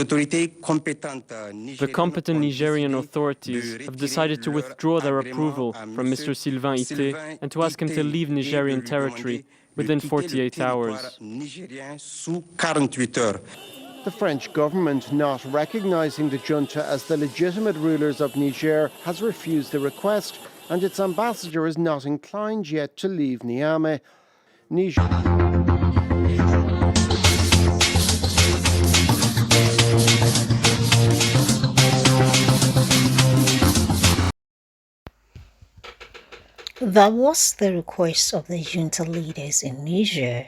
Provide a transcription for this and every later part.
The competent Nigerian authorities have decided to withdraw their approval from Mr. Sylvain Ité and to ask him to leave Nigerian territory within 48 hours. The French government, not recognising the junta as the legitimate rulers of Niger, has refused the request, and its ambassador is not inclined yet to leave Niamey. That was the request of the junta leaders in Niger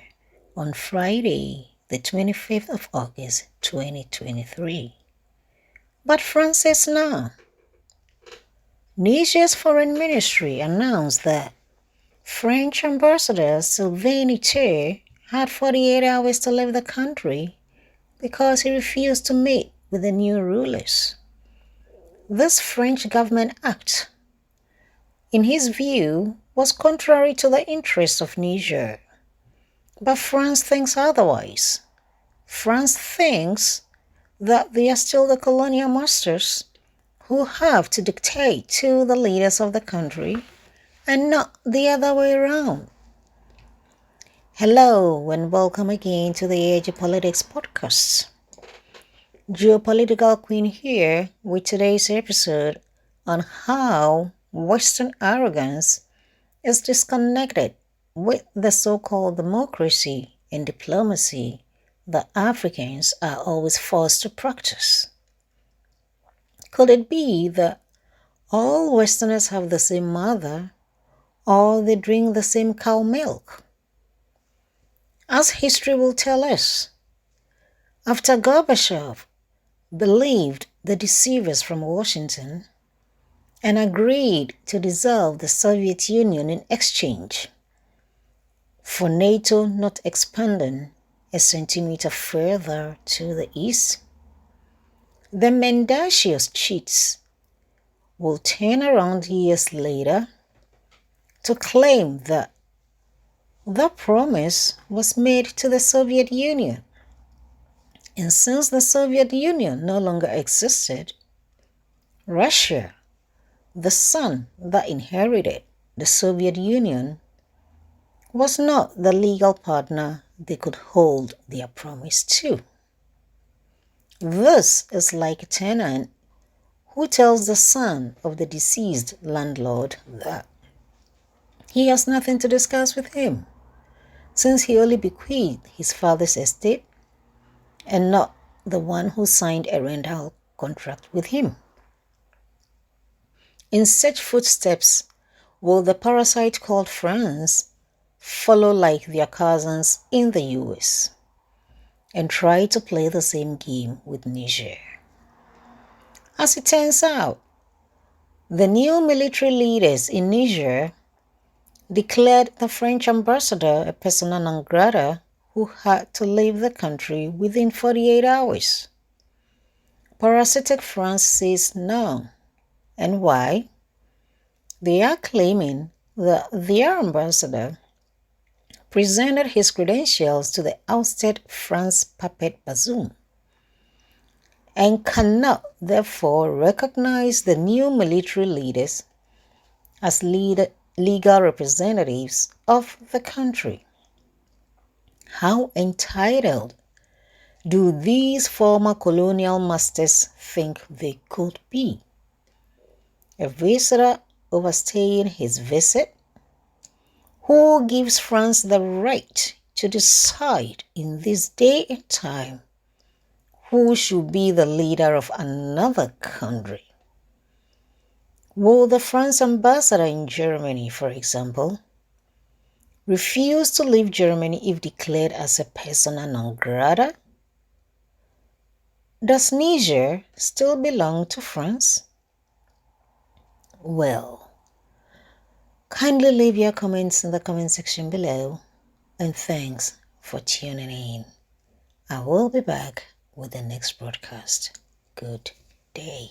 on Friday, the 25th of August, 2023. But France says no. Niger's foreign ministry announced that French Ambassador Sylvain Ité had 48 hours to leave the country because he refused to meet with the new rulers. This French government act, in his view, was contrary to the interests of Niger. But France thinks otherwise. France thinks that they are still the colonial masters who have to dictate to the leaders of the country and not the other way around. Hello and welcome again to the Age of Politics podcast. Geopolitical Queen here with today's episode on how Western arrogance is disconnected with the so-called democracy and diplomacy that Africans are always forced to practice. Could it be that all Westerners have the same mother, or they drink the same cow milk? As history will tell us, after Gorbachev believed the deceivers from Washington and agreed to dissolve the Soviet Union in exchange for NATO not expanding a centimeter further to the east, the mendacious cheats will turn around years later to claim that the promise was made to the Soviet Union. And since the Soviet Union no longer existed, Russia, the son that inherited the Soviet Union, was not the legal partner they could hold their promise to. This is like a tenant who tells the son of the deceased landlord that he has nothing to discuss with him, since he only bequeathed his father's estate and not the one who signed a rental contract with him. In such footsteps will the parasite called France follow like their cousins in the US and try to play the same game with Niger. As it turns out, the new military leaders in Niger declared the French ambassador a persona non grata who had to leave the country within 48 hours. Parasitic France says no. And why? They are claiming that their ambassador presented his credentials to the ousted France puppet Bazoum and cannot therefore recognize the new military leaders as legal representatives of the country. How entitled do these former colonial masters think they could be? A visitor overstaying his visit? Who gives France the right to decide in this day and time who should be the leader of another country? Will the France ambassador in Germany, for example, refuse to leave Germany if declared as a persona non grata? Does Niger still belong to France? Well, kindly leave your comments in the comment section below, and thanks for tuning in. I will be back with the next broadcast. Good day.